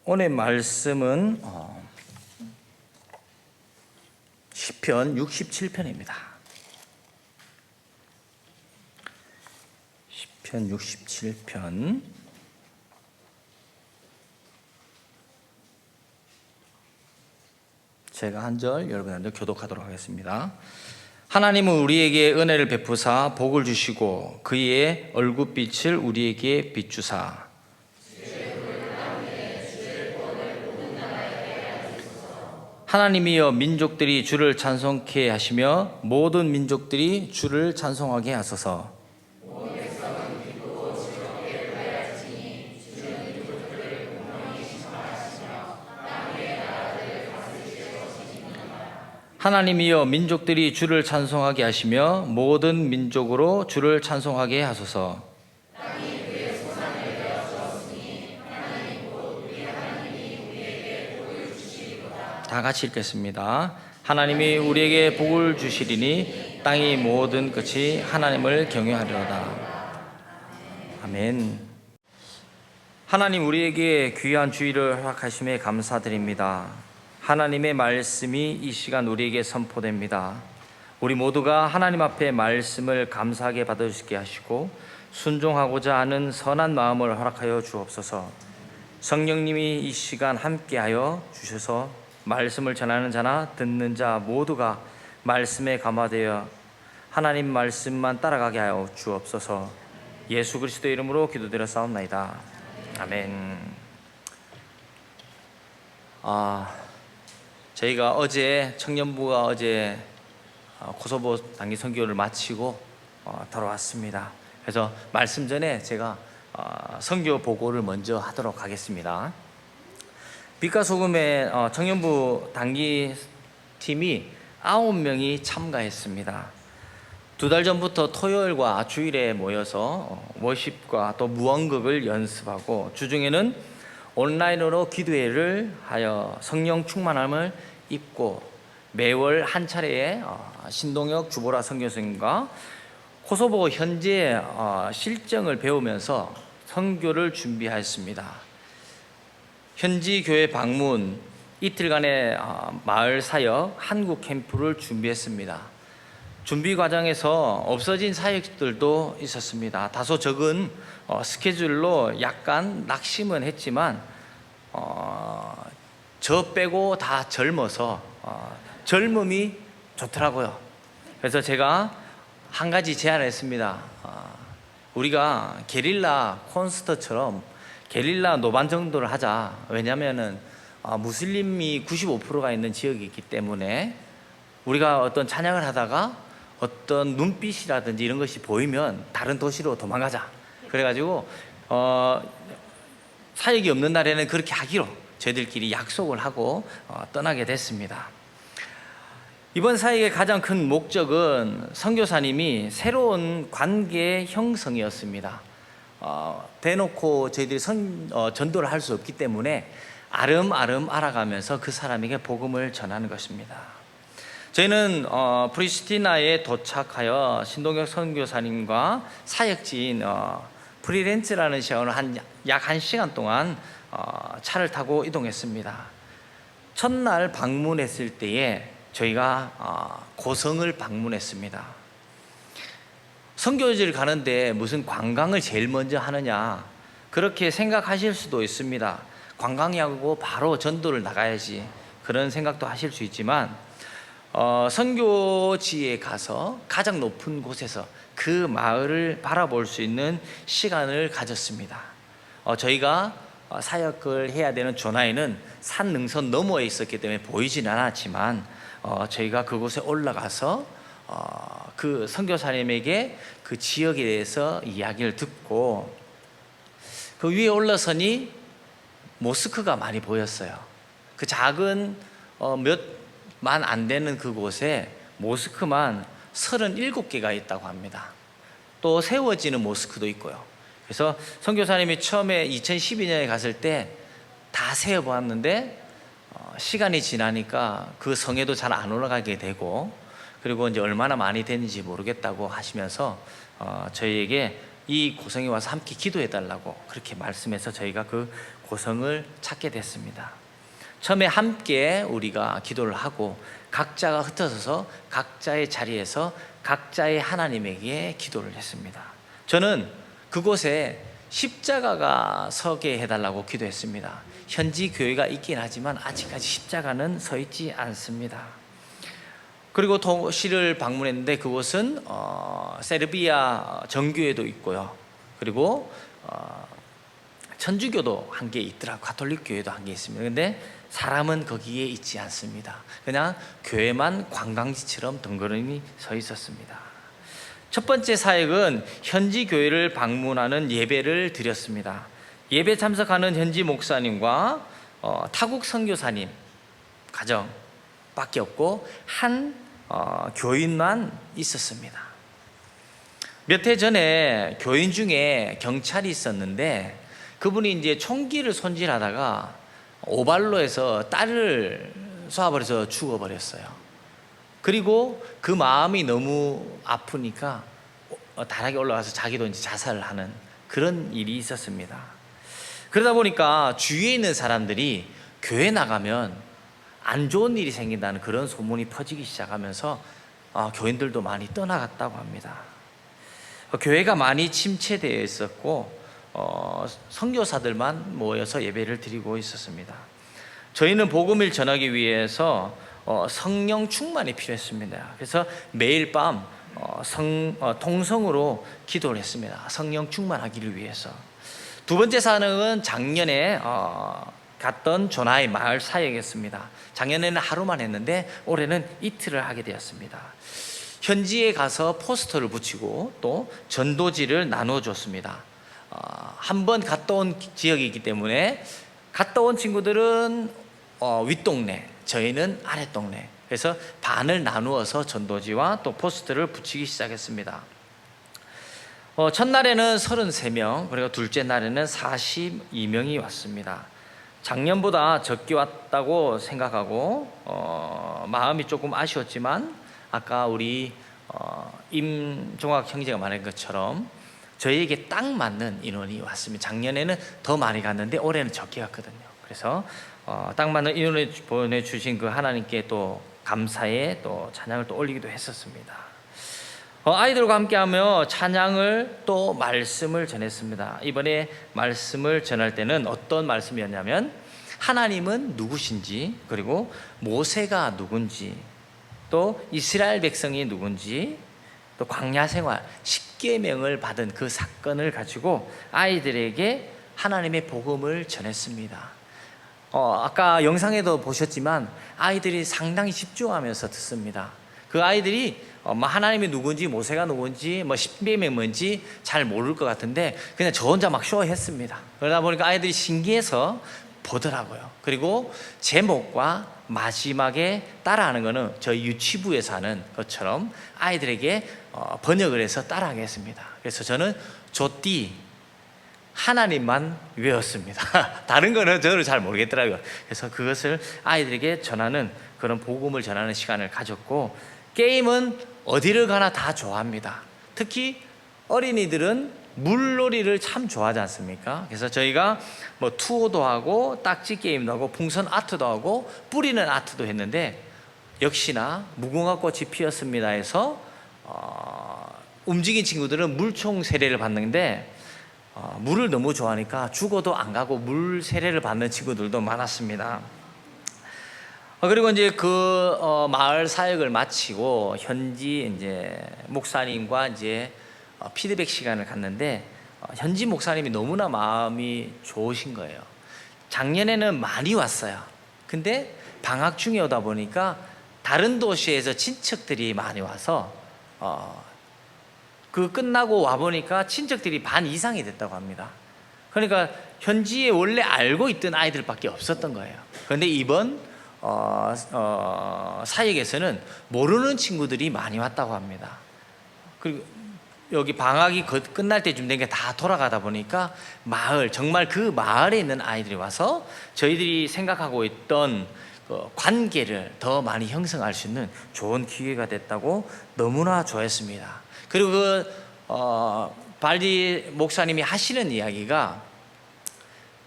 오늘 말씀은 시편 67편입니다. 시편 67편 제가 한 절 여러분 한 절 교독하도록 하겠습니다. 하나님은 우리에게 은혜를 베푸사 복을 주시고 그의 얼굴빛을 우리에게 비추사 하나님이여 민족들이 주를 찬송케 하시며 모든 민족들이 주를 찬송하게 하소서. 하나님이여 민족들이 주를 찬송하게 하시며 모든 민족으로 주를 찬송하게 하소서. 다 같이 읽겠습니다. 하나님이 우리에게 복을 주시리니 땅이 모든 끝이 하나님을 경외하리로다. 아멘. 하나님 우리에게 귀한 주일을 허락하심에 감사드립니다. 하나님의 말씀이 이 시간 우리에게 선포됩니다. 우리 모두가 하나님 앞에 말씀을 감사하게 받을 수 있게 하시고 순종하고자 하는 선한 마음을 허락하여 주옵소서. 성령님이 이 시간 함께하여 주셔서 말씀을 전하는 자나 듣는 자 모두가 말씀에 감화되어 하나님 말씀만 따라가게 하여 주옵소서. 예수 그리스도의 이름으로 기도드렸사옵나이다. 아멘. 저희가 어제 청년부가 어제 코소보 단기 선교를 마치고 돌아왔습니다. 그래서 말씀 전에 제가 선교 보고를 먼저 하도록 하겠습니다. 빛과 소금의 청년부 단기 팀이 9명이 참가했습니다. 2달 전부터 토요일과 주일에 모여서 워십과 또 무언극을 연습하고 주중에는 온라인으로 기도회를 하여 성령 충만함을 입고 매월 한 차례의 신동혁 주보라 선교사님과 코소보 현재 실정을 배우면서 선교를 준비하였습니다. 현지 교회 방문, 이틀간의 마을 사역, 한국 캠프를 준비했습니다. 준비 과정에서 없어진 사역들도 있었습니다. 다소 적은 스케줄로 약간 낙심은 했지만 저 빼고 다 젊어서 젊음이 좋더라고요. 그래서 제가 한 가지 제안을 했습니다. 우리가 게릴라 콘서트처럼 게릴라 노반 정도를 하자. 왜냐하면 무슬림이 95%가 있는 지역이 있기 때문에 우리가 어떤 찬양을 하다가 어떤 눈빛이라든지 이런 것이 보이면 다른 도시로 도망가자. 그래가지고 사역이 없는 날에는 그렇게 하기로 저희들끼리 약속을 하고 떠나게 됐습니다. 이번 사역의 가장 큰 목적은 선교사님이 새로운 관계 형성이었습니다. 대놓고 저희들이 전도를 할 수 없기 때문에 아름아름 알아가면서 그 사람에게 복음을 전하는 것입니다. 저희는 프리스티나에 도착하여 신동혁 선교사님과 사역지인 프리렌츠라는 시간으로 약 1시간 동안 차를 타고 이동했습니다. 첫날 방문했을 때에 저희가 고성을 방문했습니다. 선교지를 가는데 무슨 관광을 제일 먼저 하느냐 그렇게 생각하실 수도 있습니다. 관광이 하고 바로 전도를 나가야지 그런 생각도 하실 수 있지만 선교지에 가서 가장 높은 곳에서 그 마을을 바라볼 수 있는 시간을 가졌습니다. 저희가 사역을 해야 되는 조나이는 산 능선 너머에 있었기 때문에 보이진 않았지만 저희가 그곳에 올라가서 그 선교사님에게 그 지역에 대해서 이야기를 듣고 그 위에 올라서니 모스크가 많이 보였어요. 그 작은 몇만 안 되는 그곳에 모스크만 37개가 있다고 합니다. 또 세워지는 모스크도 있고요. 그래서 선교사님이 처음에 2012년에 갔을 때 다 세워보았는데 시간이 지나니까 그 성에도 잘 안 올라가게 되고 그리고 이제 얼마나 많이 됐는지 모르겠다고 하시면서 저희에게 이 고성에 와서 함께 기도해 달라고 그렇게 말씀해서 저희가 그 고성을 찾게 됐습니다. 처음에 함께 우리가 기도를 하고 각자가 흩어져서 각자의 자리에서 각자의 하나님에게 기도를 했습니다. 저는 그곳에 십자가가 서게 해달라고 기도했습니다. 현지 교회가 있긴 하지만 아직까지 십자가는 서 있지 않습니다. 그리고 도시를 방문했는데 그곳은 세르비아 정교회도 있고요. 그리고 천주교도 한 개 있더라고요. 가톨릭 교회도 한 개 있습니다. 근데 사람은 거기에 있지 않습니다. 그냥 교회만 관광지처럼 덩그러니 서 있었습니다. 첫 번째 사역은 현지 교회를 방문하는 예배를 드렸습니다. 예배 참석하는 현지 목사님과 타국 선교사님 가정밖에 없고 한 교인만 있었습니다. 몇 해 전에 교인 중에 경찰이 있었는데 그분이 이제 총기를 손질하다가 오발로에서 딸을 쏴버려서 죽어버렸어요. 그리고 그 마음이 너무 아프니까 다락에 올라가서 자기도 이제 자살을 하는 그런 일이 있었습니다. 그러다 보니까 주위에 있는 사람들이 교회 나가면 안 좋은 일이 생긴다는 그런 소문이 퍼지기 시작하면서 교인들도 많이 떠나갔다고 합니다. 교회가 많이 침체되어 있었고 선교사들만 모여서 예배를 드리고 있었습니다. 저희는 복음을 전하기 위해서 성령 충만이 필요했습니다. 그래서 매일 밤 통성으로 기도를 했습니다. 성령 충만하기를 위해서. 두 번째 사역은 작년에 갔던 조나이 마을 사역이었습니다. 작년에는 하루만 했는데 올해는 이틀을 하게 되었습니다. 현지에 가서 포스터를 붙이고 또 전도지를 나눠줬습니다. 한 번 갔다 온 지역이기 때문에 갔다 온 친구들은 윗동네, 저희는 아랫동네. 그래서 반을 나누어서 전도지와 또 포스터를 붙이기 시작했습니다. 첫날에는 33명, 그리고 둘째 날에는 42명이 왔습니다. 작년보다 적게 왔다고 생각하고 마음이 조금 아쉬웠지만 아까 우리 임종학 형제가 말한 것처럼 저희에게 딱 맞는 인원이 왔습니다. 작년에는 더 많이 갔는데 올해는 적게 갔거든요. 그래서 딱 맞는 인원을 보내주신 그 하나님께 또 감사의 또 찬양을 또 올리기도 했었습니다. 아이들과 함께하며 찬양을 또 말씀을 전했습니다. 이번에 말씀을 전할 때는 어떤 말씀이었냐면 하나님은 누구신지, 그리고 모세가 누군지, 또 이스라엘 백성이 누군지, 또 광야 생활 10계명을 받은 그 사건을 가지고 아이들에게 하나님의 복음을 전했습니다. 아까 영상에도 보셨지만 아이들이 상당히 집중하면서 듣습니다. 그 아이들이 하나님이 누군지, 모세가 누군지, 10계명이 뭔지 잘 모를 것 같은데 그냥 저 혼자 막 쇼했습니다. 그러다 보니까 아이들이 신기해서 보더라고요. 그리고 제목과 마지막에 따라하는 거는 저희 유치부에서 하는 것처럼 아이들에게 번역을 해서 따라하게 했습니다. 그래서 저는 조띠 하나님만 외웠습니다. 다른 거는 저는 잘 모르겠더라고요. 그래서 그것을 아이들에게 전하는 그런 복음을 전하는 시간을 가졌고, 게임은 어디를 가나 다 좋아합니다. 특히 어린이들은 물놀이를 참 좋아하지 않습니까? 그래서 저희가 투어도 하고 딱지 게임도 하고 풍선 아트도 하고 뿌리는 아트도 했는데 역시나 무궁화 꽃이 피었습니다 해서 움직인 친구들은 물총 세례를 받는데 물을 너무 좋아하니까 죽어도 안 가고 물 세례를 받는 친구들도 많았습니다. 그리고 이제 그 마을 사역을 마치고 현지 이제 목사님과 이제 피드백 시간을 갖는데 현지 목사님이 너무나 마음이 좋으신 거예요. 작년에는 많이 왔어요. 근데 방학 중에 오다 보니까 다른 도시에서 친척들이 많이 와서 그 끝나고 와 보니까 친척들이 반 이상이 됐다고 합니다. 그러니까 현지에 원래 알고 있던 아이들밖에 없었던 거예요. 그런데 이번 사역에서는 모르는 친구들이 많이 왔다고 합니다. 그리고 여기 방학이 끝날 때쯤 된 게 다 돌아가다 보니까 마을, 정말 그 마을에 있는 아이들이 와서 저희들이 생각하고 있던 관계를 더 많이 형성할 수 있는 좋은 기회가 됐다고 너무나 좋아했습니다. 그리고 발디 목사님이 하시는 이야기가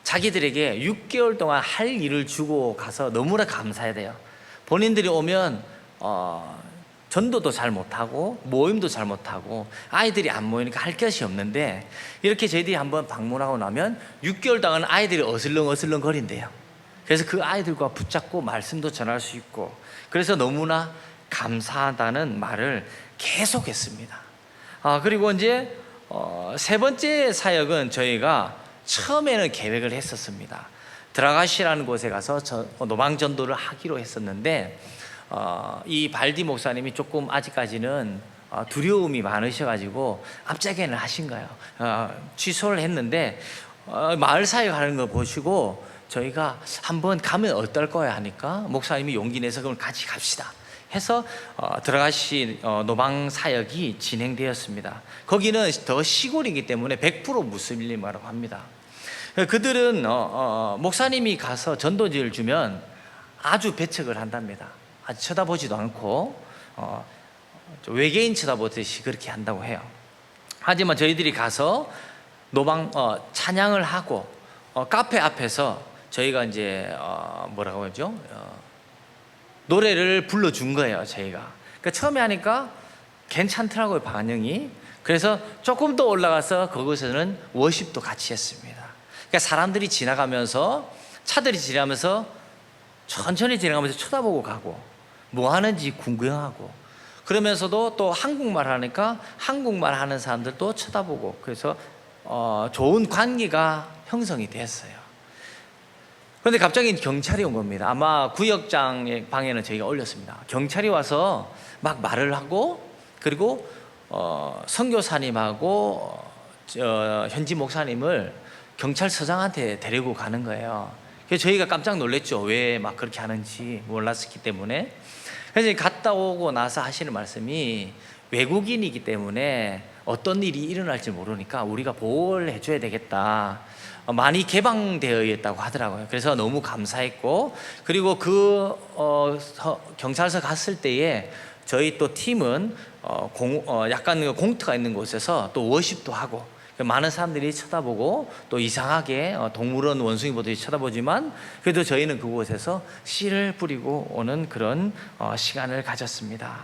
자기들에게 6개월 동안 할 일을 주고 가서 너무나 감사해야 돼요. 본인들이 오면 전도도 잘 못하고 모임도 잘 못하고 아이들이 안 모이니까 할 것이 없는데, 이렇게 저희들이 한번 방문하고 나면 6개월 동안 아이들이 어슬렁 거린대요. 그래서 그 아이들과 붙잡고 말씀도 전할 수 있고, 그래서 너무나 감사하다는 말을 계속했습니다. 그리고 이제 세 번째 사역은 저희가 처음에는 계획을 했었습니다. 드라가시라는 곳에 가서 노방전도를 하기로 했었는데, 이 발디 목사님이 조금 아직까지는 두려움이 많으셔가지고 앞자개는 하신 거예요. 취소를 했는데, 마을 사역하는 거 보시고 저희가 한번 가면 어떨 거야 하니까 목사님이 용기 내서 그럼 같이 갑시다 해서 드라가시 노방 사역이 진행되었습니다. 거기는 더 시골이기 때문에 100% 무슬림이라고 합니다. 그들은 목사님이 가서 전도지를 주면 아주 배척을 한답니다. 아주 쳐다보지도 않고 외계인 쳐다보듯이 그렇게 한다고 해요. 하지만 저희들이 가서 노방 찬양을 하고 카페 앞에서 저희가 이제 뭐라고 하죠? 노래를 불러준 거예요. 저희가 그러니까 처음에 하니까 괜찮더라고요, 반응이. 그래서 조금 더 올라가서 그곳에서는 워십도 같이 했습니다. 그러니까 사람들이 지나가면서, 차들이 지나가면서 천천히 지나가면서 쳐다보고 가고 뭐 하는지 궁금하고, 그러면서도 또 한국말 하니까 한국말 하는 사람들도 쳐다보고, 그래서 좋은 관계가 형성이 됐어요. 그런데 갑자기 경찰이 온 겁니다. 아마 구역장의 방에는 저희가 올렸습니다. 경찰이 와서 막 말을 하고, 그리고 선교사님하고 현지 목사님을 경찰서장한테 데리고 가는 거예요. 그래서 저희가 깜짝 놀랐죠. 왜 막 그렇게 하는지 몰랐기 때문에. 그래서 갔다 오고 나서 하시는 말씀이, 외국인이기 때문에 어떤 일이 일어날지 모르니까 우리가 보호를 해줘야 되겠다, 많이 개방되어 있다고 하더라고요. 그래서 너무 감사했고, 그리고 경찰서 갔을 때에 저희 또 팀은 약간 공터가 있는 곳에서 또 워십도 하고, 많은 사람들이 쳐다보고 또 이상하게 동물원 원숭이 보듯이 쳐다보지만 그래도 저희는 그곳에서 씨를 뿌리고 오는 그런 시간을 가졌습니다.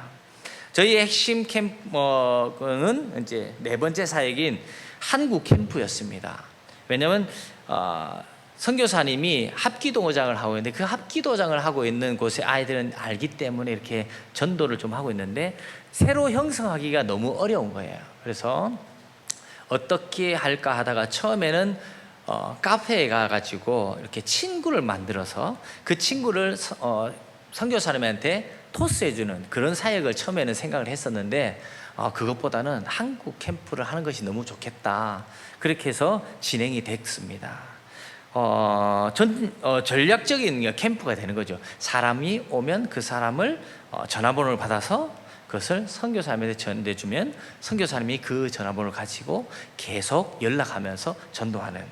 저희의 핵심 캠프는 이제 네 번째 사역인 한국 캠프였습니다. 왜냐하면 선교사님이 합기도장을 하고 있는데, 그 합기도장을 하고 있는 곳에 아이들은 알기 때문에 이렇게 전도를 좀 하고 있는데, 새로 형성하기가 너무 어려운 거예요. 그래서 어떻게 할까 하다가 처음에는 카페에 가가지고 이렇게 친구를 만들어서 그 친구를 선교사님한테 토스해주는 그런 사역을 처음에는 생각을 했었는데, 그것보다는 한국 캠프를 하는 것이 너무 좋겠다, 그렇게 해서 진행이 됐습니다. 전략적인 캠프가 되는 거죠. 사람이 오면 그 사람을 전화번호를 받아서 그것을 선교사님한테 전해주면 선교사님이 그 전화번호를 가지고 계속 연락하면서 전도하는.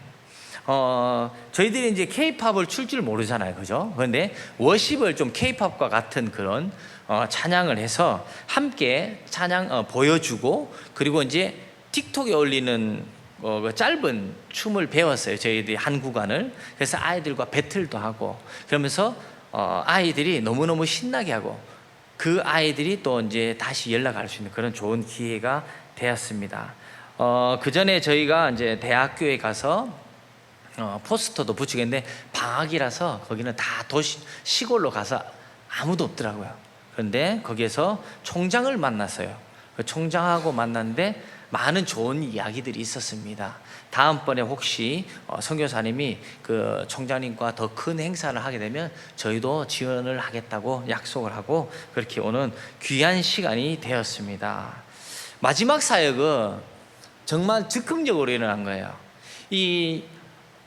저희들이 이제 K-팝을 출 줄 모르잖아요, 그죠? 그런데 워십을 좀 K-팝과 같은 그런 찬양을 해서 함께 찬양 보여주고, 그리고 이제 틱톡에 올리는 그 짧은 춤을 배웠어요, 저희들이 한 구간을. 그래서 아이들과 배틀도 하고, 그러면서 아이들이 너무너무 신나게 하고, 그 아이들이 또 이제 다시 연락할 수 있는 그런 좋은 기회가 되었습니다. 그 전에 저희가 이제 대학교에 가서 포스터도 붙이겠는데, 방학이라서 거기는 다 시골로 가서 아무도 없더라고요. 그런데 거기에서 총장을 만났어요. 그 총장하고 만났는데 많은 좋은 이야기들이 있었습니다. 다음번에 혹시 선교사님이 그 총장님과 더 큰 행사를 하게 되면 저희도 지원을 하겠다고 약속을 하고, 그렇게 오는 귀한 시간이 되었습니다. 마지막 사역은 정말 즉흥적으로 일어난 거예요. 이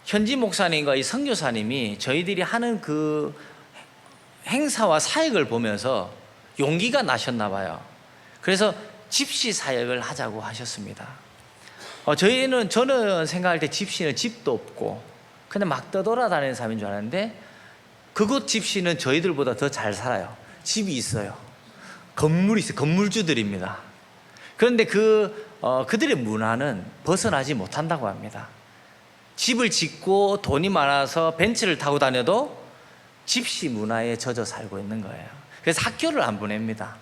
현지 목사님과 이 선교사님이 저희들이 하는 그 행사와 사역을 보면서 용기가 나셨나 봐요. 그래서 집시 사역을 하자고 하셨습니다. 저는 생각할 때 집시는 집도 없고 그냥 막 떠돌아다니는 사람인 줄 알았는데, 그곳 집시는 저희들보다 더 잘 살아요. 집이 있어요. 건물이 있어요. 건물주들입니다. 그런데 그들의 문화는 벗어나지 못한다고 합니다. 집을 짓고 돈이 많아서 벤츠를 타고 다녀도 집시 문화에 젖어 살고 있는 거예요. 그래서 학교를 안 보냅니다.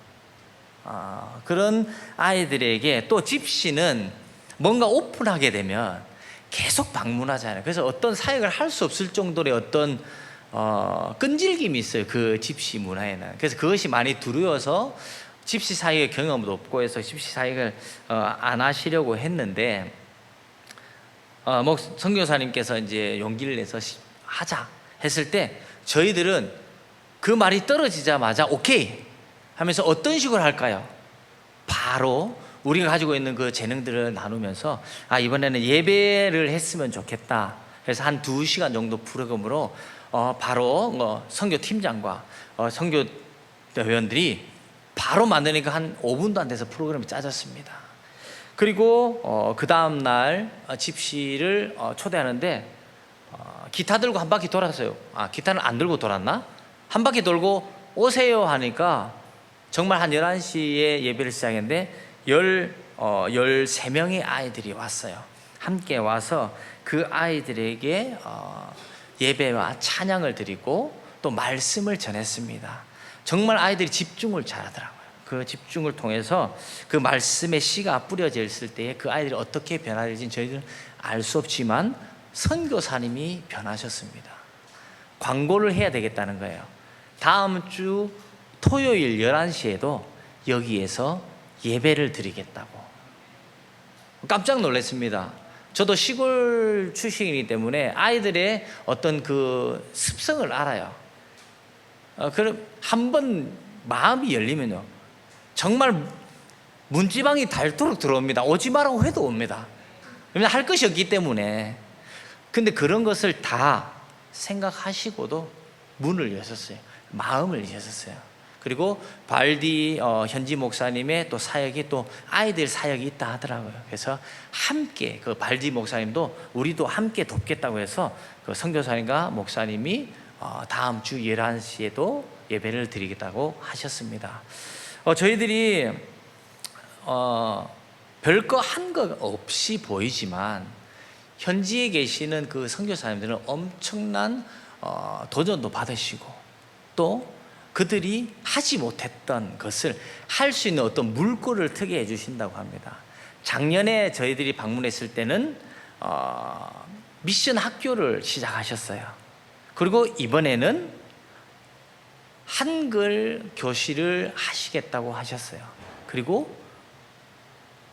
그런 아이들에게 또 집시는 뭔가 오픈하게 되면 계속 방문하잖아요. 그래서 어떤 사역을 할 수 없을 정도의 어떤 끈질김이 있어요, 그 집시 문화에는. 그래서 그것이 많이 두려워서 집시 사역의 경험도 없고 해서 집시 사역을 안 하시려고 했는데, 선교사님께서 이제 용기를 내서 하자 했을 때 저희들은 그 말이 떨어지자마자 오케이 하면서 어떤 식으로 할까요? 바로 우리가 가지고 있는 그 재능들을 나누면서 이번에는 예배를 했으면 좋겠다. 그래서 한 2시간 정도 프로그램으로 바로 선교팀장과 선교회원들이 바로 만드니까 한 5분도 안 돼서 프로그램이 짜졌습니다. 그리고 그 다음날 집시를 초대하는데 기타 들고 한 바퀴 돌았어요. 기타는 안 들고 돌았나? 한 바퀴 돌고 오세요 하니까 정말 한 11시에 예배를 시작했는데 13명의 아이들이 왔어요. 함께 와서 그 아이들에게 예배와 찬양을 드리고 또 말씀을 전했습니다. 정말 아이들이 집중을 잘하더라고요. 그 집중을 통해서 그 말씀의 씨가 뿌려져 있을 때에 그 아이들이 어떻게 변화될지는 저희들은 알 수 없지만 선교사님이 변하셨습니다. 광고를 해야 되겠다는 거예요. 다음 주 토요일 11시에도 여기에서 예배를 드리겠다고. 깜짝 놀랐습니다. 저도 시골 출신이기 때문에 아이들의 어떤 그 습성을 알아요. 그럼 한번 마음이 열리면요, 정말 문지방이 닳도록 들어옵니다. 오지 말라고 해도 옵니다. 왜냐하면 할 것이 없기 때문에. 근데 그런 것을 다 생각하시고도 문을 여셨어요. 마음을 여셨어요. 그리고 발디 현지 목사님의 또 사역이 또 아이들 사역이 있다 하더라고요. 그래서 함께 그 발디 목사님도 우리도 함께 돕겠다고 해서 그 선교사님과 목사님이 다음 주 11시에도 예배를 드리겠다고 하셨습니다. 저희들이 별거 한 것 없이 보이지만 현지에 계시는 그 선교사님들은 엄청난 도전도 받으시고 또 그들이 하지 못했던 것을 할 수 있는 어떤 물꼬를 트게 해주신다고 합니다. 작년에 저희들이 방문했을 때는 미션 학교를 시작하셨어요. 그리고 이번에는 한글 교실을 하시겠다고 하셨어요. 그리고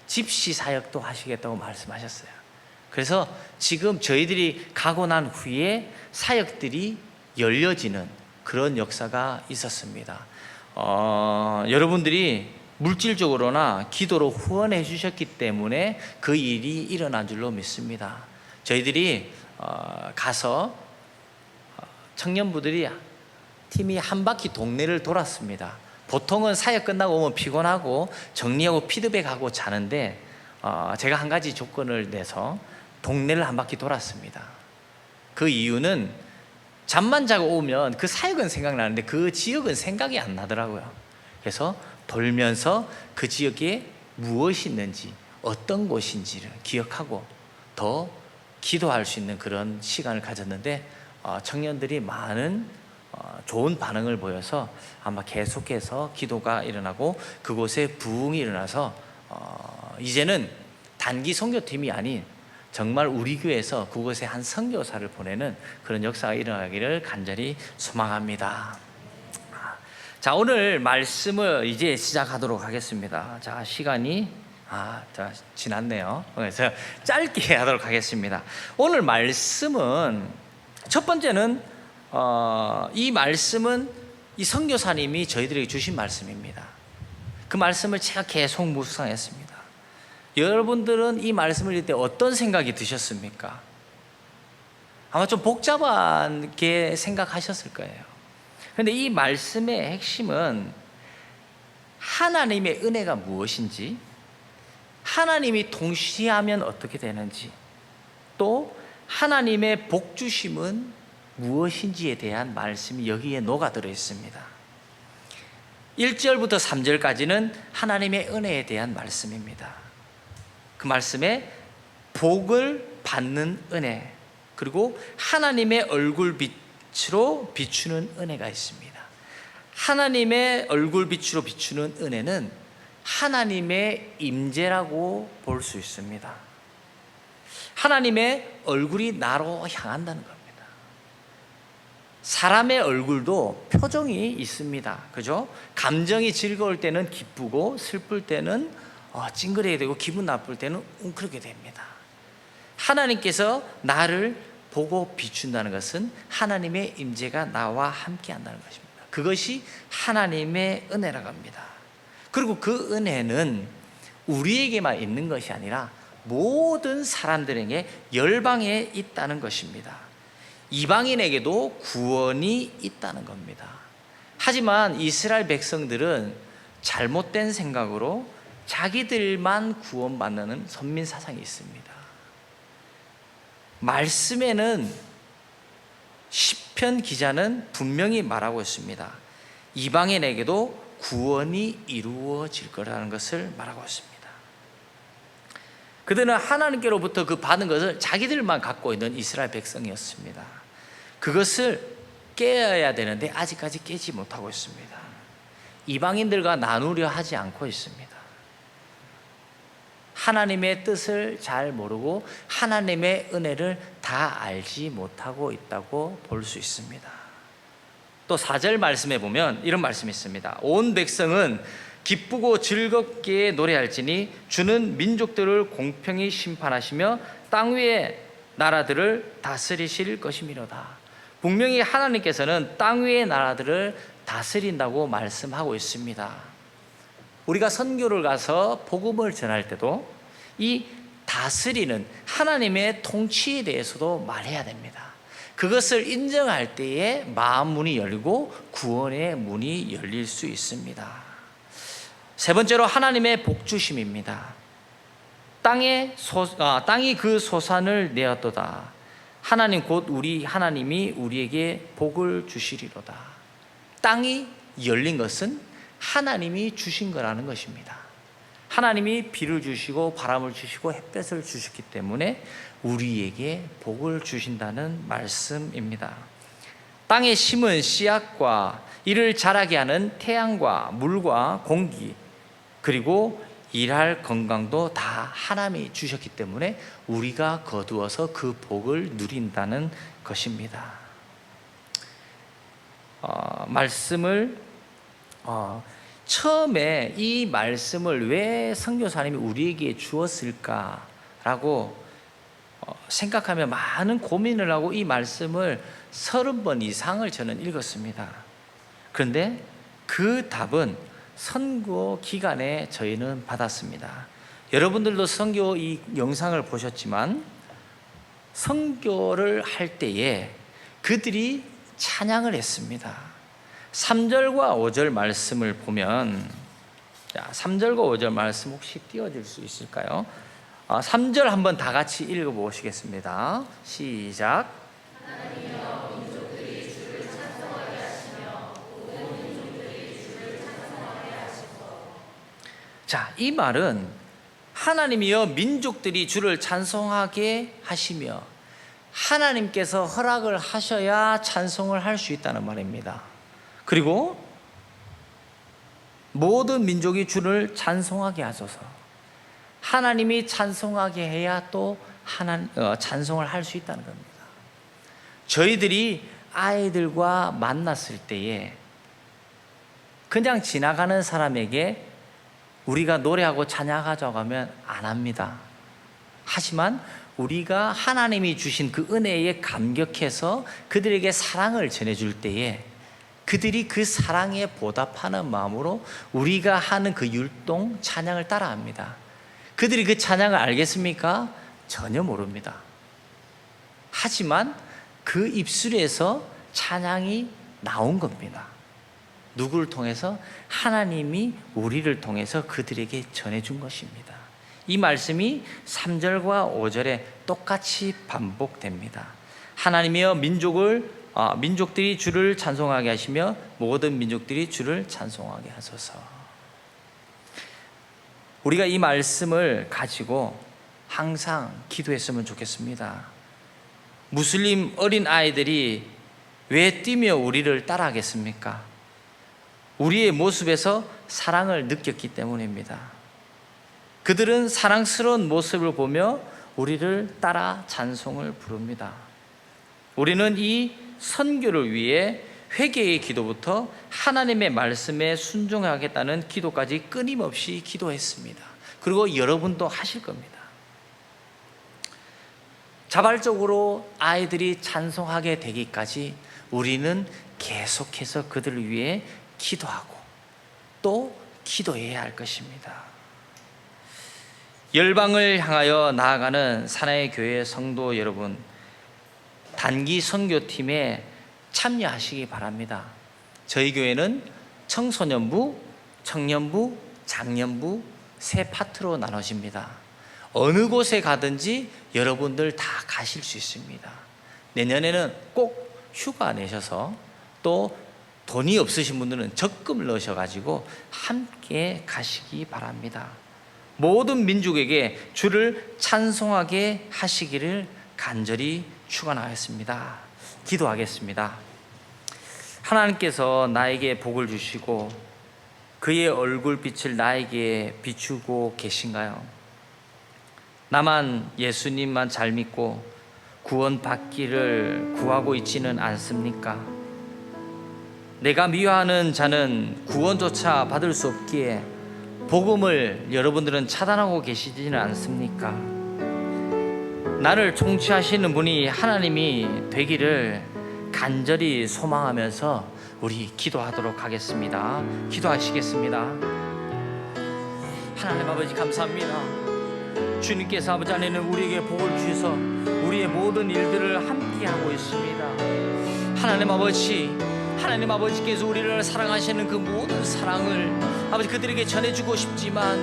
집시 사역도 하시겠다고 말씀하셨어요. 그래서 지금 저희들이 가고 난 후에 사역들이 열려지는 그런 역사가 있었습니다. 여러분들이 물질적으로나 기도로 후원해 주셨기 때문에 그 일이 일어난 줄로 믿습니다. 저희들이 가서 청년부들이 팀이 한 바퀴 동네를 돌았습니다. 보통은 사역 끝나고 오면 피곤하고 정리하고 피드백하고 자는데 제가 한 가지 조건을 내서 동네를 한 바퀴 돌았습니다. 그 이유는 잠만 자고 오면 그 사역은 생각나는데 그 지역은 생각이 안 나더라고요. 그래서 돌면서 그 지역에 무엇이 있는지 어떤 곳인지를 기억하고 더 기도할 수 있는 그런 시간을 가졌는데 청년들이 많은 좋은 반응을 보여서 아마 계속해서 기도가 일어나고 그곳에 부흥이 일어나서 이제는 단기 선교팀이 아닌 정말 우리 교회에서 그곳에 한 선교사를 보내는 그런 역사가 일어나기를 간절히 소망합니다. 자, 오늘 말씀을 이제 시작하도록 하겠습니다. 자, 시간이 지났네요. 그래서 짧게 하도록 하겠습니다. 오늘 말씀은 첫 번째는 이 말씀은 이 선교사님이 저희들에게 주신 말씀입니다. 그 말씀을 제가 계속 묵상했습니다. 여러분들은 이 말씀을 읽을 때 어떤 생각이 드셨습니까? 아마 좀 복잡하게 생각하셨을 거예요. 그런데 이 말씀의 핵심은 하나님의 은혜가 무엇인지, 하나님이 동시하면 어떻게 되는지, 또 하나님의 복주심은 무엇인지에 대한 말씀이 여기에 녹아들어 있습니다. 1절부터 3절까지는 하나님의 은혜에 대한 말씀입니다. 그 말씀에 복을 받는 은혜, 그리고 하나님의 얼굴 빛으로 비추는 은혜가 있습니다. 하나님의 얼굴 빛으로 비추는 은혜는 하나님의 임재라고 볼 수 있습니다. 하나님의 얼굴이 나로 향한다는 겁니다. 사람의 얼굴도 표정이 있습니다. 그죠? 감정이 즐거울 때는 기쁘고 슬플 때는 찡그리게 되고 기분 나쁠 때는 웅크리게 됩니다. 하나님께서 나를 보고 비춘다는 것은 하나님의 임재가 나와 함께 한다는 것입니다. 그것이 하나님의 은혜라고 합니다. 그리고 그 은혜는 우리에게만 있는 것이 아니라 모든 사람들에게 열방에 있다는 것입니다. 이방인에게도 구원이 있다는 겁니다. 하지만 이스라엘 백성들은 잘못된 생각으로 자기들만 구원받는 선민 사상이 있습니다. 말씀에는 시편 기자는 분명히 말하고 있습니다. 이방인에게도 구원이 이루어질 거라는 것을 말하고 있습니다. 그들은 하나님께로부터 그 받은 것을 자기들만 갖고 있는 이스라엘 백성이었습니다. 그것을 깨어야 되는데 아직까지 깨지 못하고 있습니다. 이방인들과 나누려 하지 않고 있습니다. 하나님의 뜻을 잘 모르고 하나님의 은혜를 다 알지 못하고 있다고 볼 수 있습니다. 또 4절 말씀에 보면 이런 말씀이 있습니다. 온 백성은 기쁘고 즐겁게 노래할지니 주는 민족들을 공평히 심판하시며 땅 위의 나라들을 다스리실 것이미로다. 분명히 하나님께서는 땅 위의 나라들을 다스린다고 말씀하고 있습니다. 우리가 선교를 가서 복음을 전할 때도 이 다스리는 하나님의 통치에 대해서도 말해야 됩니다. 그것을 인정할 때에 마음 문이 열리고 구원의 문이 열릴 수 있습니다. 세 번째로 하나님의 복주심입니다. 땅이 그 소산을 내었도다. 하나님 곧 우리 하나님이 우리에게 복을 주시리로다. 땅이 열린 것은 하나님이 주신 거라는 것입니다. 하나님이 비를 주시고 바람을 주시고 햇볕을 주셨기 때문에 우리에게 복을 주신다는 말씀입니다. 땅에 심은 씨앗과 이를 자라게 하는 태양과 물과 공기, 그리고 일할 건강도 다 하나님이 주셨기 때문에 우리가 거두어서 그 복을 누린다는 것입니다. 처음에 이 말씀을 왜 선교사님이 우리에게 주었을까라고 생각하며 많은 고민을 하고 이 말씀을 30번 이상을 저는 읽었습니다. 그런데 그 답은 선교 기간에 저희는 받았습니다. 여러분들도 선교 이 영상을 보셨지만 선교를 할 때에 그들이 찬양을 했습니다. 3절과 5절 말씀을 보면 3절과 5절 말씀 혹시 띄워줄 수 있을까요? 3절 한번 다 같이 읽어보시겠습니다. 시작. 자, 이 말은 하나님이여 민족들이 주를 찬송하게 하시며 하나님께서 허락을 하셔야 찬송을 할 수 있다는 말입니다. 그리고 모든 민족이 주를 찬송하게 하소서. 하나님이 찬송하게 해야 또 찬송을 할 수 있다는 겁니다. 저희들이 아이들과 만났을 때에 그냥 지나가는 사람에게 우리가 노래하고 찬양하자고 하면 안 합니다. 하지만 우리가 하나님이 주신 그 은혜에 감격해서 그들에게 사랑을 전해줄 때에 그들이 그 사랑에 보답하는 마음으로 우리가 하는 그 율동 찬양을 따라합니다. 그들이 그 찬양을 알겠습니까? 전혀 모릅니다. 하지만 그 입술에서 찬양이 나온 겁니다. 누구를 통해서? 하나님이 우리를 통해서 그들에게 전해준 것입니다. 이 말씀이 3절과 5절에 똑같이 반복됩니다. 하나님이여 민족들이 주를 찬송하게 하시며 모든 민족들이 주를 찬송하게 하소서. 우리가 이 말씀을 가지고 항상 기도했으면 좋겠습니다. 무슬림 어린 아이들이 왜 뛰며 우리를 따라하겠습니까? 우리의 모습에서 사랑을 느꼈기 때문입니다. 그들은 사랑스러운 모습을 보며 우리를 따라 찬송을 부릅니다. 우리는 이 선교를 위해 회개의 기도부터 하나님의 말씀에 순종하겠다는 기도까지 끊임없이 기도했습니다. 그리고 여러분도 하실 겁니다. 자발적으로 아이들이 찬송하게 되기까지 우리는 계속해서 그들을 위해 기도하고 또 기도해야 할 것입니다. 열방을 향하여 나아가는 사나이 교회 성도 여러분, 단기 선교팀에 참여하시기 바랍니다. 저희 교회는 청소년부, 청년부, 장년부 세 파트로 나눠집니다. 어느 곳에 가든지 여러분들 다 가실 수 있습니다. 내년에는 꼭 휴가 내셔서 또 돈이 없으신 분들은 적금을 넣으셔가지고 함께 가시기 바랍니다. 모든 민족에게 주를 찬송하게 하시기를 간절히 축원하겠습니다. 기도하겠습니다. 하나님께서 나에게 복을 주시고 그의 얼굴빛을 나에게 비추고 계신가요? 나만 예수님만 잘 믿고 구원받기를 구하고 있지는 않습니까? 내가 미워하는 자는 구원조차 받을 수 없기에 복음을 여러분들은 차단하고 계시지는 않습니까? 나를 통치하시는 분이 하나님이 되기를 간절히 소망하면서 우리 기도하도록 하겠습니다. 기도하시겠습니다. 하나님 아버지 감사합니다. 주님께서 아버지 안에는 우리에게 복을 주셔서 우리의 모든 일들을 함께 하고 있습니다. 하나님 아버지께서 우리를 사랑하시는 그 모든 사랑을 아버지 그들에게 전해주고 싶지만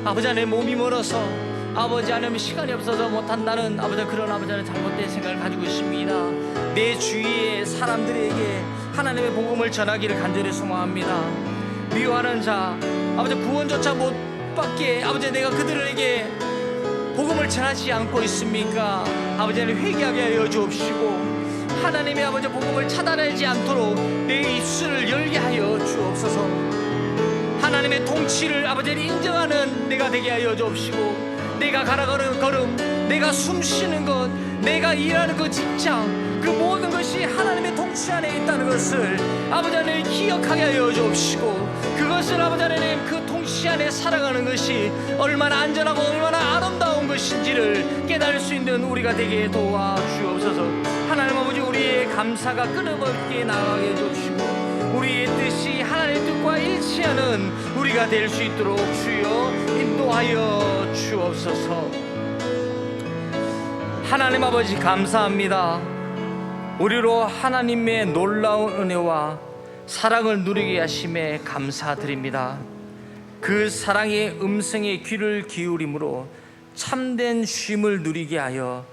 아버지 안에 몸이 멀어서 아버지 안에 시간이 없어서 못한다는 아버지 그런 아버지 안에 잘못된 생각을 가지고 있습니다. 내 주위의 사람들에게 하나님의 복음을 전하기를 간절히 소망합니다. 미워하는 자 아버지 구원조차 못 받게 아버지 내가 그들에게 복음을 전하지 않고 있습니까? 아버지 하나님 회개하게 하여 주옵시고 하나님의 아버지 복음을 차단하지 않도록 내 입술을 열게 하여 주옵소서. 하나님의 통치를 아버지 인정하는 내가 되게 하여 주옵시고 내가 걸어가는 걸음, 내가 숨쉬는 것, 내가 일하는 그 직장, 그 모든 것이 하나님의 통치 안에 있다는 것을 아버지 하나님 기억하게 하여 주옵시고 그것을 아버지 하나님 그 통치 안에 살아가는 것이 얼마나 안전하고 얼마나 아름다운 것인지를 깨달을 수 있는 우리가 되게 도와주옵소서. 하나님 아버지 우리의 감사가 끊임없게 나가게 해주시고 우리의 뜻이 하나님의 뜻과 일치하는 우리가 될 수 있도록 주여 인도하여 주옵소서. 하나님 아버지 감사합니다. 우리로 하나님의 놀라운 은혜와 사랑을 누리게 하심에 감사드립니다. 그 사랑의 음성에 귀를 기울임으로 참된 쉼을 누리게 하여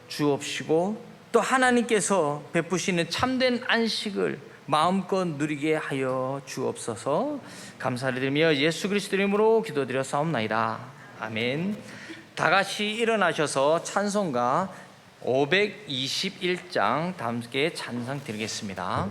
주옵시고 또 하나님께서 베푸시는 참된 안식을 마음껏 누리게 하여 주옵소서. 감사를 드리며 예수 그리스도 이름으로 기도드렸사옵나이다. 아멘. 다 같이 일어나셔서 찬송가 521장 다 함께 찬송 드리겠습니다.